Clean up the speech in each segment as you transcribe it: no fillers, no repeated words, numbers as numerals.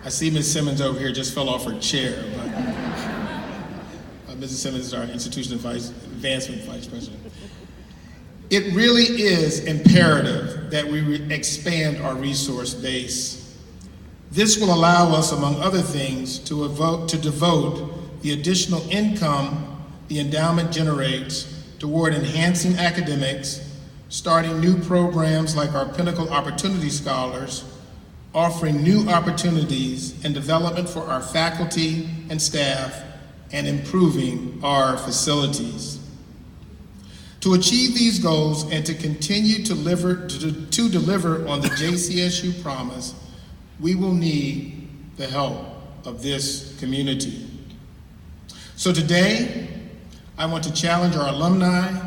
I see Ms. Simmons over here just fell off her chair, but Mrs. Simmons is our Institution Advancement Vice President. It really is imperative that we expand our resource base. This will allow us, among other things, to devote the additional income the endowment generates toward enhancing academics, starting new programs like our Pinnacle Opportunity Scholars, offering new opportunities and development for our faculty and staff, and improving our facilities. To achieve these goals and to continue to deliver on the JCSU promise, we will need the help of this community. So today, I want to challenge our alumni,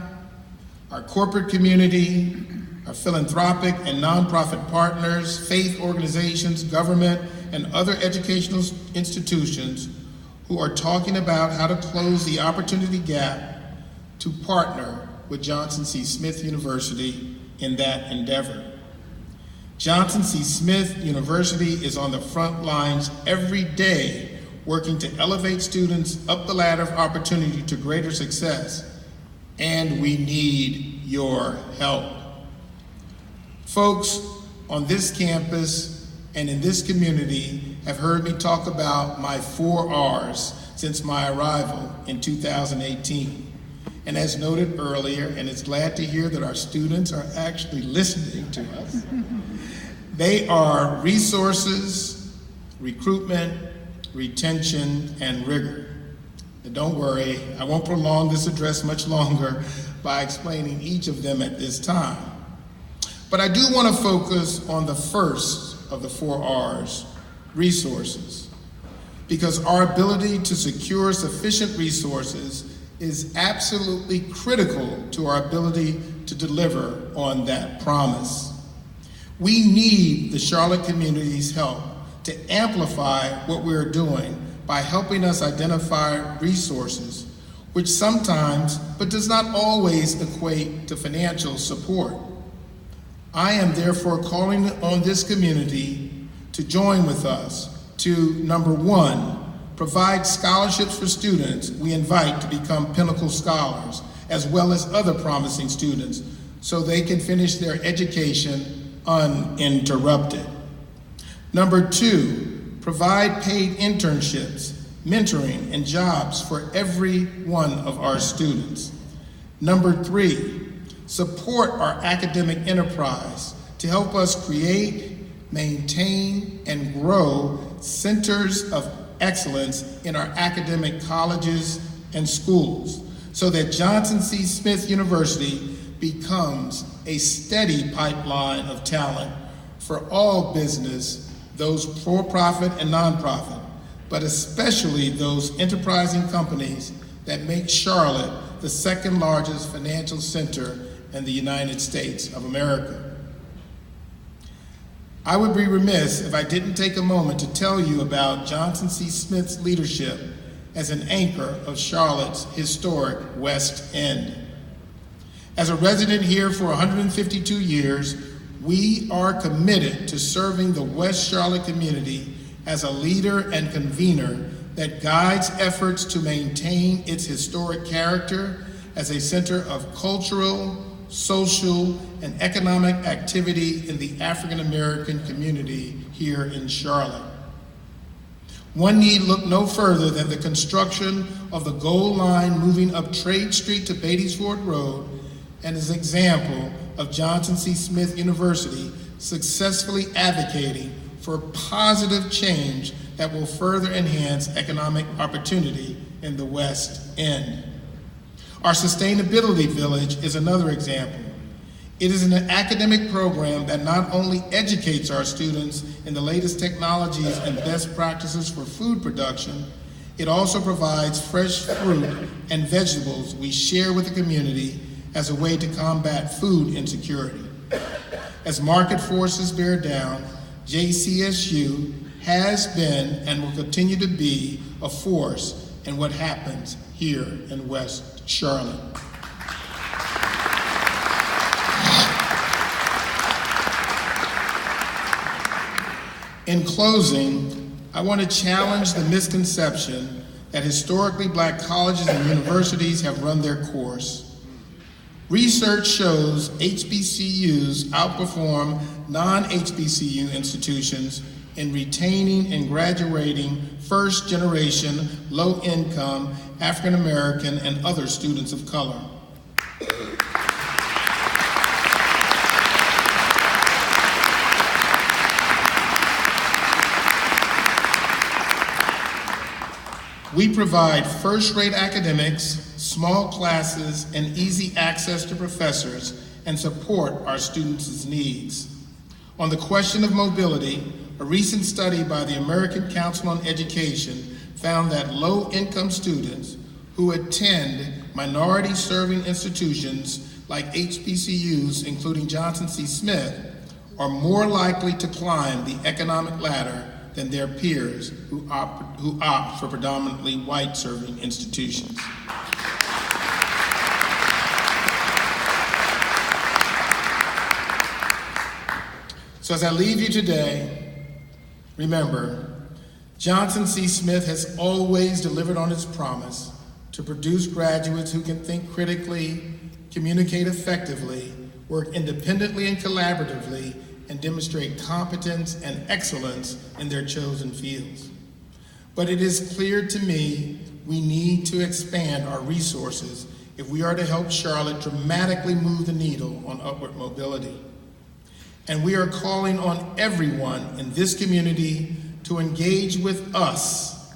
our corporate community, our philanthropic and nonprofit partners, faith organizations, government, and other educational institutions who are talking about how to close the opportunity gap to partner with Johnson C. Smith University in that endeavor. Johnson C. Smith University is on the front lines every day working to elevate students up the ladder of opportunity to greater success, and we need your help. Folks on this campus and in this community have heard me talk about my 4 R's since my arrival in 2018. And as noted earlier, and it's glad to hear that our students are actually listening to us, they are resources, recruitment, retention, and rigor. And don't worry, I won't prolong this address much longer by explaining each of them at this time. But I do want to focus on the first of the 4 R's, resources, because our ability to secure sufficient resources is absolutely critical to our ability to deliver on that promise. We need the Charlotte community's help to amplify what we're doing by helping us identify resources, which sometimes, but does not always, equate to financial support. I am therefore calling on this community to join with us to, number 1, provide scholarships for students we invite to become Pinnacle Scholars, as well as other promising students, so they can finish their education uninterrupted. Number 2, provide paid internships, mentoring, and jobs for every one of our students. Number 3, support our academic enterprise to help us create, maintain, and grow centers of excellence in our academic colleges and schools, so that Johnson C. Smith University becomes a steady pipeline of talent for all business, those for-profit and nonprofit, but especially those enterprising companies that make Charlotte the 2nd largest financial center in the United States of America. I would be remiss if I didn't take a moment to tell you about Johnson C. Smith's leadership as an anchor of Charlotte's historic West End. As a resident here for 152 years, we are committed to serving the West Charlotte community as a leader and convener that guides efforts to maintain its historic character as a center of cultural, social, and economic activity in the African American community here in Charlotte. One need look no further than the construction of the Gold Line moving up Trade Street to Beatty'sford Road, and as an example of Johnson C. Smith University successfully advocating for positive change that will further enhance economic opportunity in the West End. Our Sustainability Village is another example. It is an academic program that not only educates our students in the latest technologies and best practices for food production, it also provides fresh fruit and vegetables we share with the community as a way to combat food insecurity. As market forces bear down, JCSU has been and will continue to be a force in what happens here in West Charlotte. In closing, I want to challenge the misconception that historically black colleges and universities have run their course. Research shows HBCUs outperform non-HBCU institutions in retaining and graduating first-generation, low-income, African-American, and other students of color. We provide first-rate academics, small classes, and easy access to professors, and support our students' needs. On the question of mobility, a recent study by the American Council on Education found that low-income students who attend minority-serving institutions like HBCUs, including Johnson C. Smith, are more likely to climb the economic ladder than their peers who opt for predominantly white-serving institutions. So as I leave you today, remember, Johnson C. Smith has always delivered on its promise to produce graduates who can think critically, communicate effectively, work independently and collaboratively, and demonstrate competence and excellence in their chosen fields. But it is clear to me we need to expand our resources if we are to help Charlotte dramatically move the needle on upward mobility. And we are calling on everyone in this community to engage with us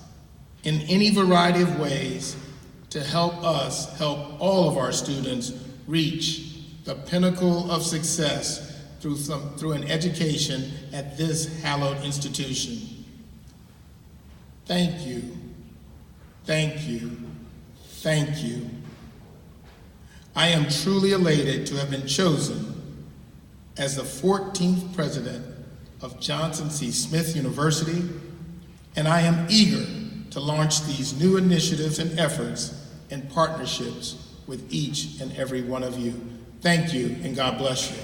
in any variety of ways to help us help all of our students reach the pinnacle of success through an education at this hallowed institution. Thank you, thank you, thank you. I am truly elated to have been chosen as the 14th president of Johnson C. Smith University, and I am eager to launch these new initiatives and efforts and partnerships with each and every one of you. Thank you, and God bless you.